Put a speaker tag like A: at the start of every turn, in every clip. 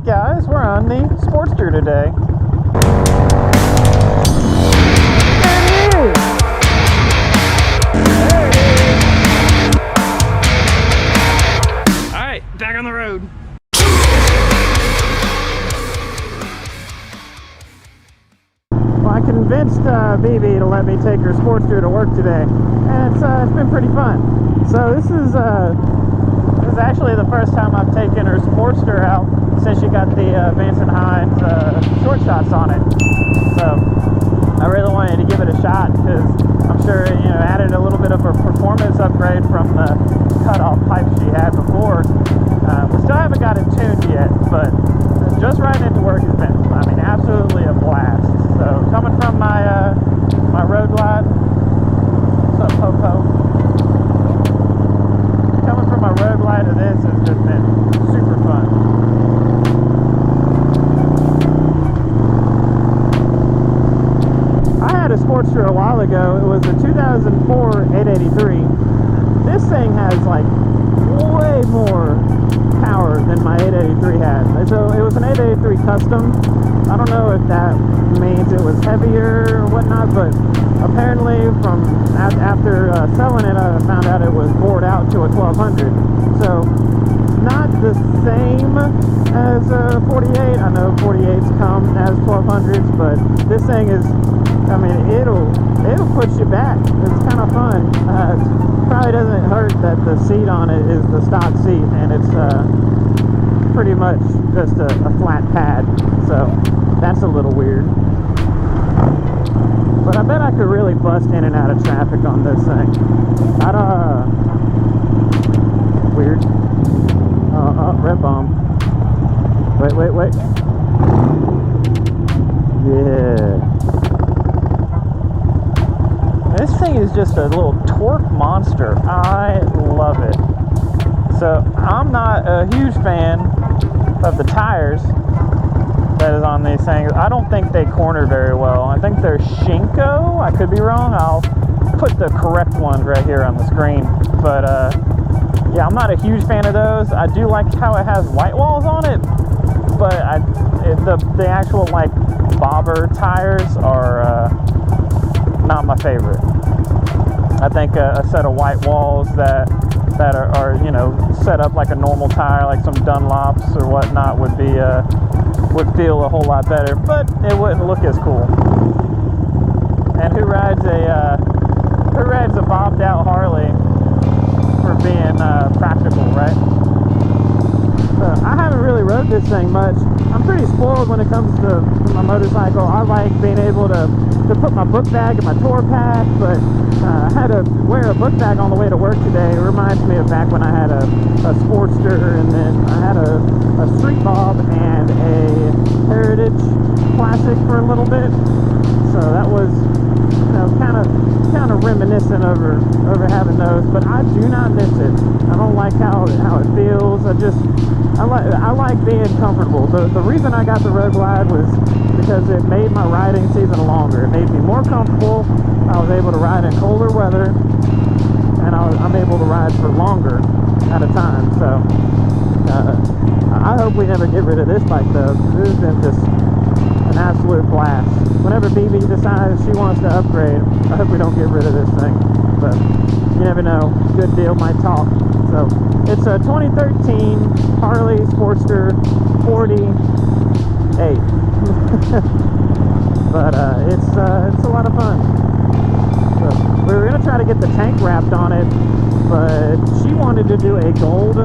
A: Alright guys, we're on the Sportster today. Alright, back on the road. Well, I convinced BB to let me take her Sportster to work today, and it's been pretty fun. So this is actually the first time I've taken her Sportster out since she got the Vance & Hines short shots on it. So I really wanted to give it a shot because I'm sure it, added a little bit of a performance upgrade from the cutoff pipe she had before. We still haven't got it tuned yet, but just riding into work has been, absolutely a blast. So coming from my my road glide, what's up, Popo? Coming from my road glide to this has just been super fun. I had a Sportster a while ago. It was a 2004 883. This thing has like way more power than my 883 had. So it was an 883 custom. I don't know if that means it was heavier or whatnot, but apparently from after selling it, I found out it was bored out to a 1200. So not the same as a 48. I know 48s come as 1200s, but this thing is, it'll put you back. It's kind of fun. Probably doesn't hurt that the seat on it is the stock seat, and it's pretty much just a flat pad. So that's a little weird. But I bet I could really bust in and out of traffic on this thing. Weird. Red bomb. Wait. Yeah. This thing is just a little torque monster. I love it. So I'm not a huge fan of the tires that is on these things. I don't think they corner very well. I think they're Shinko. I could be wrong. I'll put the correct ones right here on the screen. But yeah, I'm not a huge fan of those. I do like how it has white walls on it, but the actual like bobber tires are not my favorite. I think a set of white walls that are set up like a normal tire, like some Dunlops or whatnot, would feel a whole lot better, but it wouldn't look as cool. And who rides a bobbed out Harley for being practical, right? So I haven't really rode this thing much. I'm pretty spoiled when it comes to my motorcycle. I like being able to put my book bag in my tour pack, but I had to wear a book bag on the way to work today. It reminds me of back when I had a Sportster, and then I had a Street Bob and a Heritage Classic for a little bit. So that was kind of reminiscent over having those, but I do not miss it. I don't like how it feels. I like being comfortable. The reason I got the Road Glide was because it made my riding season longer. It made me more comfortable. I was able to ride in colder weather, and I'm able to ride for longer at a time. So I hope we never get rid of this bike though. This has been just an absolute blast. Whenever BB decides she wants to upgrade, I hope we don't get rid of this thing. But you never know. Good deal might talk. So it's a 2013 Harley Sportster 48. But it's a lot of fun. So we were gonna try to get the tank wrapped on it, but she wanted to do a gold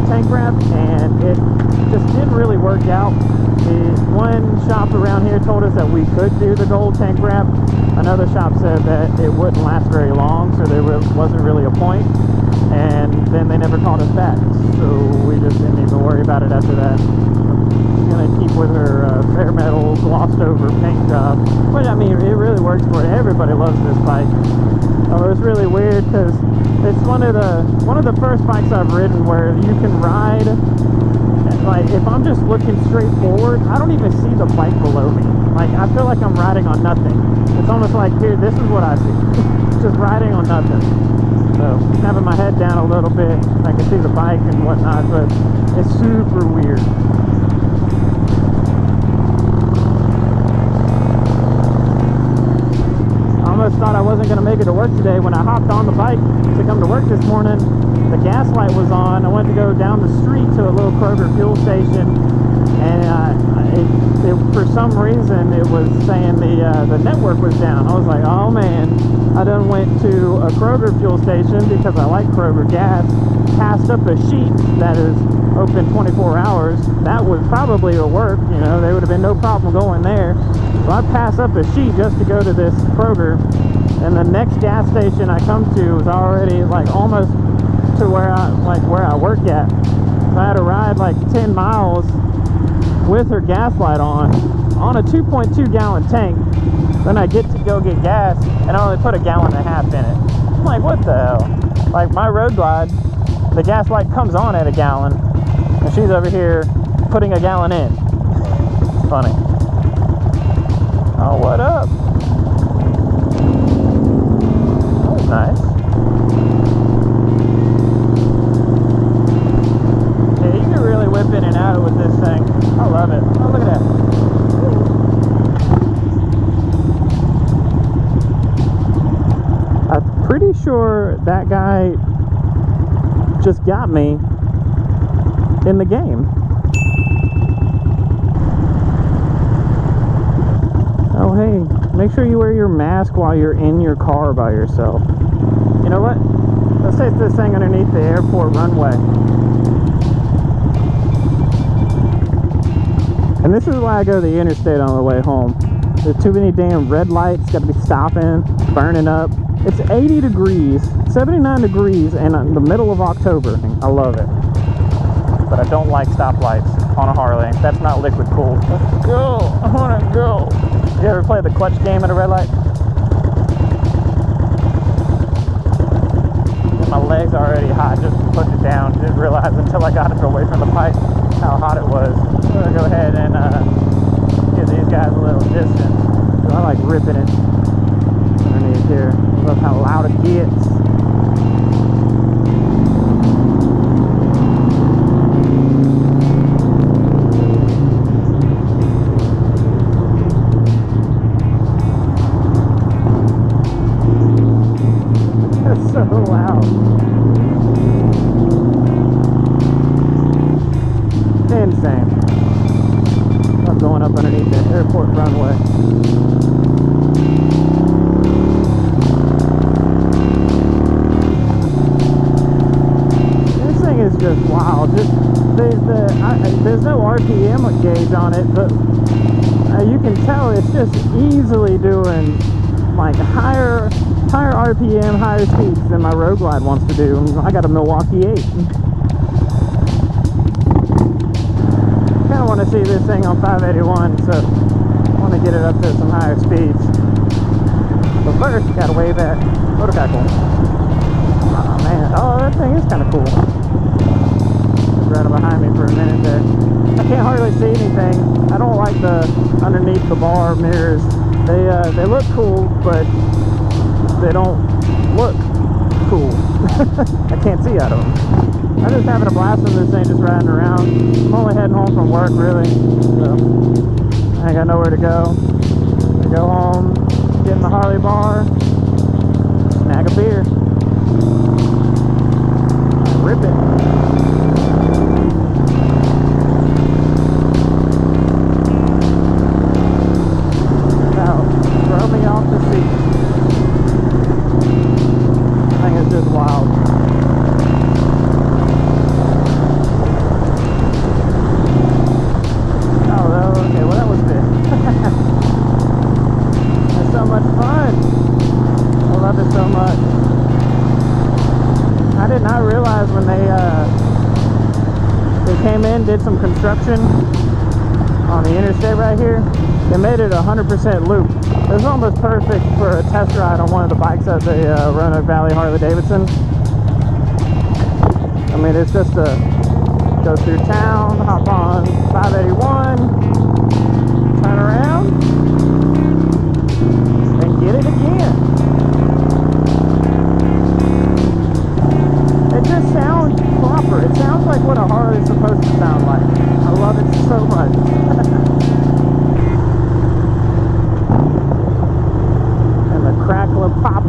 A: tank wrap, and it just didn't really work out. The one shop around here told us that we could do the gold tank wrap. Another shop said that it wouldn't last very long, so there wasn't really a point. And then they never called us back, so we just didn't even worry about it after that. I'm gonna keep with her bare metal glossed over paint job, which it really works for it. Everybody loves this bike. It was really weird because it's one of the first bikes I've ridden where you can ride. Like if I'm just looking straight forward, I don't even see the bike below me. Like I feel like I'm riding on nothing. It's almost like, here, this is what I see. Just riding on nothing. So having my head down a little bit, I can see the bike and whatnot, but it's super weird. wasn't going to make it to work today. When I hopped on the bike to come to work this morning, the gas light was on. I went to go down the street to a little Kroger fuel station, and for some reason it was saying the network was down. I was like, oh man, I done went to a Kroger fuel station because I like Kroger gas, passed up a sheet that is open 24 hours. That would probably have worked, you know, there would have been no problem going there. So I pass up a sheet just to go to this Kroger, and the next gas station I come to was already like almost to where I work at. So I had to ride like 10 miles with her gas light on a 2.2 gallon tank. Then I get to go get gas and I only put 1.5 gallons in it. I'm like, what the hell? Like my road glide, the gas light comes on at 1 gallon and she's over here putting 1 gallon in. It's funny. Oh, what up? That was nice. Yeah, you can really whip in and out with this thing. I love it. Oh, look at that. I'm pretty sure that guy just got me in the game. Oh, hey, make sure you wear your mask while you're in your car by yourself. You know what? Let's take this thing underneath the airport runway. And this is why I go to the interstate on the way home. There's too many damn red lights, got to be stopping, burning up. It's 80 degrees, 79 degrees in the middle of October. I love it. But I don't like stoplights on a Harley. That's not liquid cooled. Let's go. I want to go. You ever play the clutch game at a red light? My legs are already hot just to push it down. Didn't realize until I got it away from the pipe how hot it was. I'm going to go ahead and give these guys a little distance. So I like ripping it underneath here. I love how loud it gets. So loud. Insane. I'm going up underneath the airport runway. This thing is just wild. There's no RPM gauge on it, but you can tell it's just easily doing like higher RPM, higher speeds than my road glide wants to do. I got a Milwaukee 8. Kind of want to see this thing on 581, so I want to get it up to some higher speeds. But first, gotta wave that motorcycle. Oh man, oh that thing is kind of cool. It's right behind me for a minute there. I can't hardly see anything. I don't like the underneath the bar mirrors. They look cool, but they don't look cool. I can't see out of them. I'm just having a blast with this thing, just riding around. I'm only heading home from work, really. So I ain't got nowhere to go. I go home, get in the Harley bar, snag a beer, rip it. Throw me off the seat. I think it's just wild. Oh, okay, well that was it. It's so much fun. I love it so much. I did not realize when they came in, did some construction on the interstate right here. They made it 100% loop. It was almost perfect for a test ride on one of the bikes at the Roanoke Valley Harley Davidson. I mean, it's just a go through town, hop on 581, turn around, and get it again. It just sounds proper. It sounds like what a Harley is supposed to sound like. I love it so much. Crackle of pop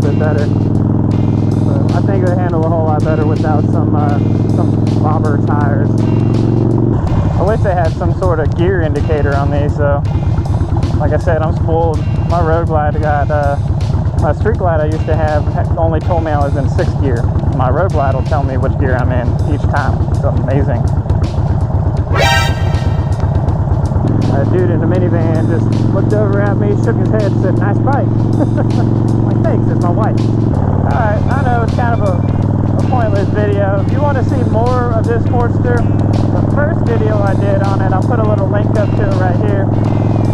A: bit better. So I think they handle a whole lot better without some bobber tires. I wish they had some sort of gear indicator on these, so like I said, I'm spoiled. My road glide got, my street glide I used to have only told me I was in 6th gear. My road glide will tell me which gear I'm in each time. It's amazing. A dude in the minivan just looked over at me, shook his head, said, "Nice bike." I'm like, thanks, it's my wife. Alright, I know it's kind of a pointless video. If you want to see more of this Sportster, the first video I did on it, I'll put a little link up to it right here,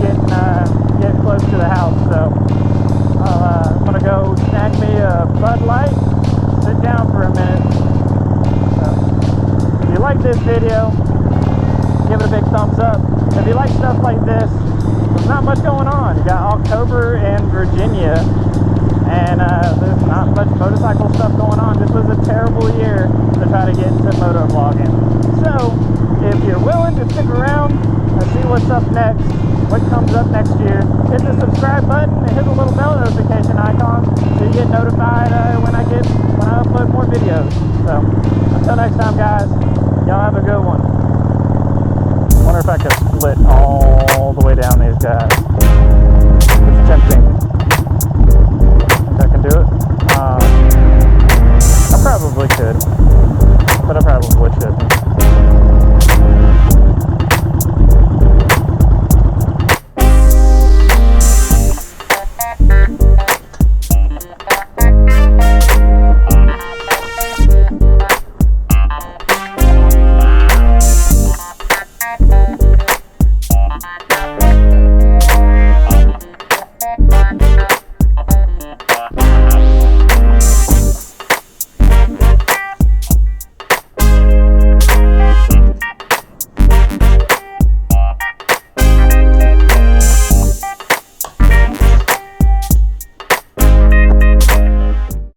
A: getting close to the house. So I'm going to go snag me a Bud Light, sit down for a minute. So, if you like this video, give it a big thumbs up. If you like stuff like this, there's not much going on. You got October in Virginia, and there's not much motorcycle stuff going on. This was a terrible year to try to get into motovlogging. So, if you're willing to stick around and see what's up next, what comes up next year, hit the subscribe button and hit the little bell notification icon so you get notified when I upload more videos. So, until next time, guys, y'all have a good one. Wonder if I could split all the way down these guys. It's tempting. Think I can do it? I probably could.